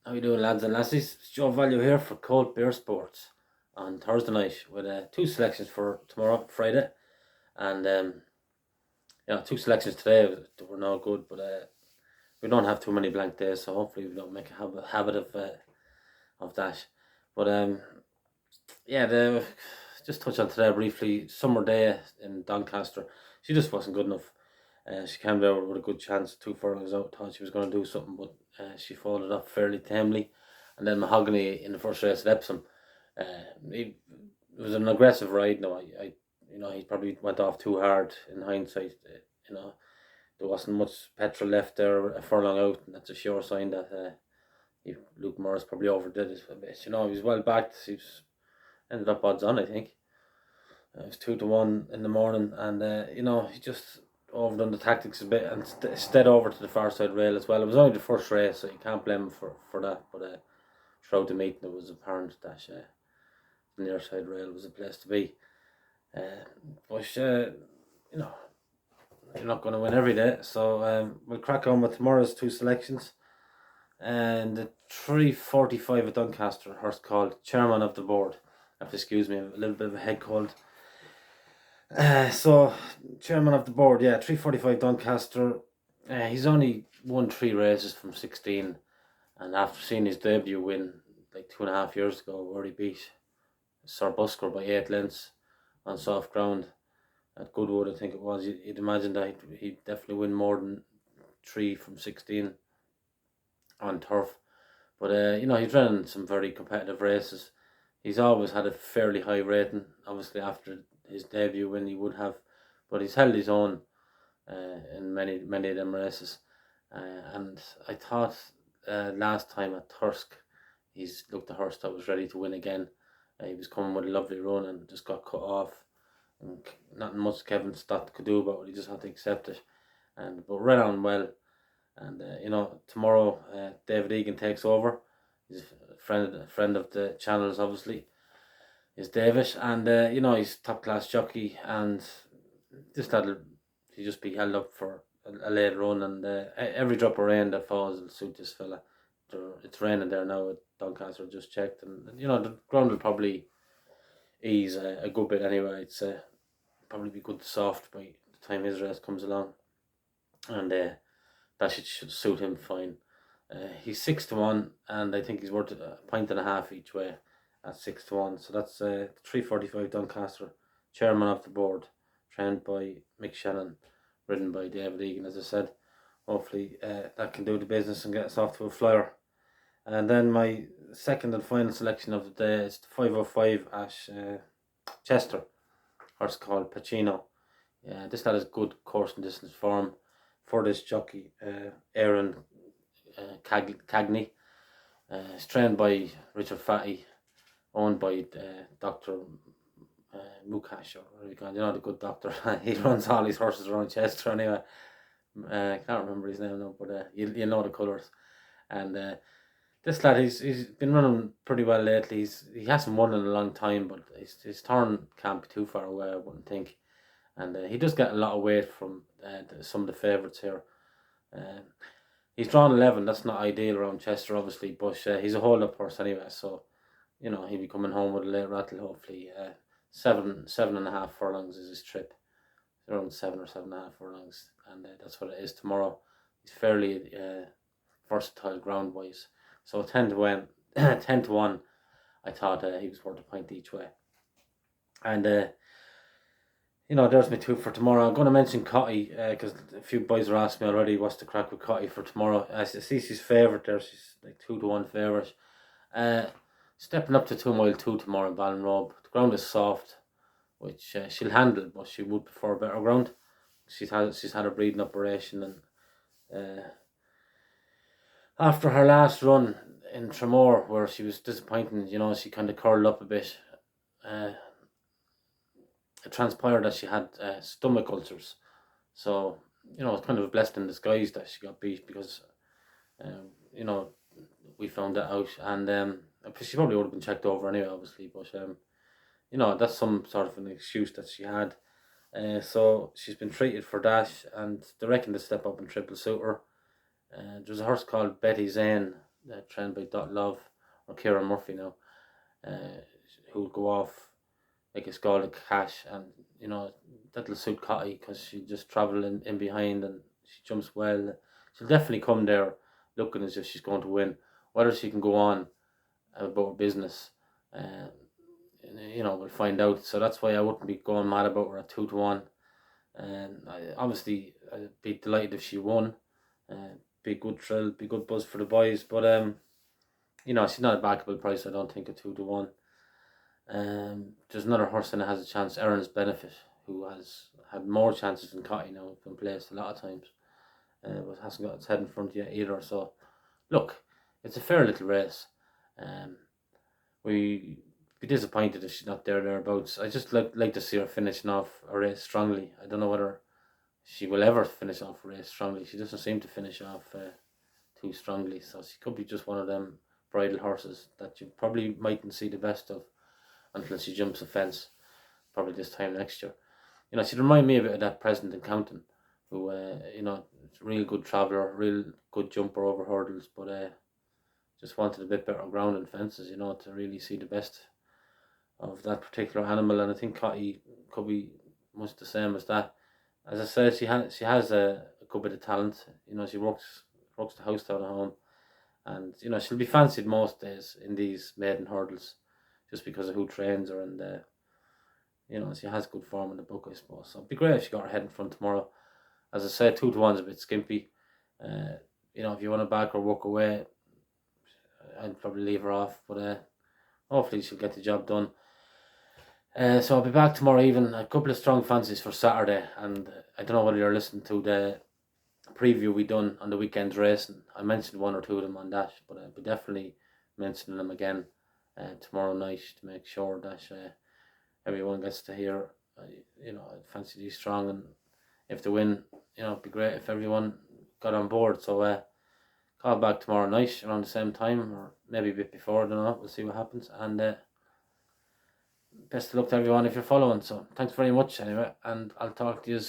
How you doing, lads and lassies? It's Joe Value here for Colt Beer Sports on Thursday night with two selections for tomorrow, Friday, and two selections today that were no good, but we don't have too many blank days, so hopefully we don't make a habit of that. But just touch on today briefly. Summer Day in Doncaster, she just wasn't good enough. She came down with a good chance, 2 furlongs out, thought she was going to do something, but she folded up fairly tamely. And then Mahogany in the first race at Epsom, it was an aggressive ride. No, he probably went off too hard in hindsight. There wasn't much petrol left there a furlong out, and that's a sure sign that Luke Morris probably overdid it a bit. He was well backed. He ended up odds on, I think. It was 2-1 in the morning, and he just overdone the tactics a bit and stead over to the far side rail as well. It was only the first race, so you can't blame him for that. But throughout the meeting, it was apparent that the near side rail was the place to be. But you're not going to win every day, so we'll crack on with tomorrow's two selections. And the 3:45 at Doncaster, horse called Chairmanoftheboard. Excuse me, a little bit of a head cold. So Chairmanoftheboard, 3:45 Doncaster. He's only won 3 races from 16, and after seeing his debut win like 2.5 years ago, where he beat Sir Busker by 8 lengths on soft ground at Goodwood, I think it was. You'd imagine that he'd definitely win more than 3 from 16 on turf. But he's running some very competitive races. He's always had a fairly high rating. Obviously, after his debut win, he would have, but he's held his own in many of them races. And I thought last time at Thirsk, he's looked a horse that was ready to win again. He was coming with a lovely run and just got cut off. And nothing much Kevin Stott could do about it. He just had to accept it. But ran on well. And tomorrow David Egan takes over. He's a friend of the channels, obviously. Is David, and he's top class jockey, and just that'll he just be held up for a late run, and every drop of rain that falls will suit this fella. It's raining there now at Doncaster, just checked, and the ground will probably ease a good bit anyway. It's probably be good soft by the time his race comes along, and that should suit him fine. He's 6-1, and I think he's worth a pint and a half each way at 6-1. So that's 3:45 Doncaster. Chairmanoftheboard, trained by Mick Shannon, ridden by David Egan, as I said. Hopefully that can do the business and get us off to a flyer. And then my second and final selection of the day is the 5:05 Ash Chester, horse called Pacino. This lad is good course and distance form for this jockey, Aaron Cagney. It's trained by Richard Fatty, owned by Dr. Mukash, or whatever you call it, the good doctor. He runs all his horses around Chester anyway. I can't remember his name now, but you know the colours. And this lad, he's been running pretty well lately. He hasn't won in a long time, but his turn can't be too far away, I wouldn't think. And he does get a lot of weight from some of the favourites here. He's drawn 11. That's not ideal around Chester, obviously, but he's a hold-up horse anyway. So, he'll be coming home with a late rattle. Hopefully, 7.5 furlongs is his trip. Around 7 or 7.5 furlongs, and that's what it is tomorrow. He's fairly versatile ground-wise. So 10-1, 10-1. I thought he was worth a pint each way. And there's my two for tomorrow. I'm going to mention Cotty because a few boys are asking me already what's the crack with Cotty for tomorrow. I see she's favourite there. She's like 2-1 favourite. Stepping up to 2 mile 2 tomorrow in Ballinrobe. The ground is soft, which she'll handle, but she would prefer better ground. She's had a breeding operation, and after her last run in Tremor, where she was disappointing, she kind of curled up a bit. It transpired that she had stomach ulcers, so it's kind of a blessing in disguise that she got beat, because we found that out, and she probably would have been checked over anyway, obviously, but that's some sort of an excuse that she had. So she's been treated for that, and they reckon to step up and triple suit her. There's a horse called Betty Zane trained by Dot Love or Kieran Murphy now, who'll go off like a scald of cash, and that'll suit Cotty because she just travel in behind and she jumps well. She'll definitely come there looking as if she's going to win. Whether she can go on about her business, we'll find out. So that's why I wouldn't be going mad about her at 2-1. And obviously, I'd be delighted if she won. Be good thrill, be good buzz for the boys. But she's not a backable price, I don't think, at 2-1. There's another horse that has a chance, Erin's Benefit, who has had more chances than Cotty now, been placed a lot of times, but hasn't got its head in front yet either. So, look, it's a fair little race. We be disappointed if she's not thereabouts. I just like to see her finishing off a race strongly. I don't know whether she will ever finish off a race strongly. She doesn't seem to finish off too strongly, so she could be just one of them bridle horses that you probably mightn't see the best of until she jumps a fence, probably this time next year. She'd remind me a bit of that President in Counting, who, real good traveller, real good jumper over hurdles, but just wanted a bit better ground and fences, to really see the best of that particular animal. And I think Cotty could be much the same as that. As I said, she has a good bit of talent. She works the house down at home, and she'll be fancied most days in these maiden hurdles, just because of who trains her, and she has good form in the book, I suppose. So it'd be great if she got her head in front tomorrow. As I said, 2-1's a bit skimpy. If you want to back or walk away, I'd probably leave her off, but hopefully she'll get the job done. So I'll be back tomorrow evening. A couple of strong fancies for Saturday, and I don't know whether you're listening to the preview we done on the weekend's racing. I mentioned one or two of them on that, but I'll be definitely mentioning them again tomorrow night to make sure that everyone gets to hear. I fancy these strong, and if they win, it'd be great if everyone got on board. So call back tomorrow night around the same time, or maybe a bit before. I don't know. We'll see what happens. And best of luck to everyone if you're following. So thanks very much anyway, and I'll talk to you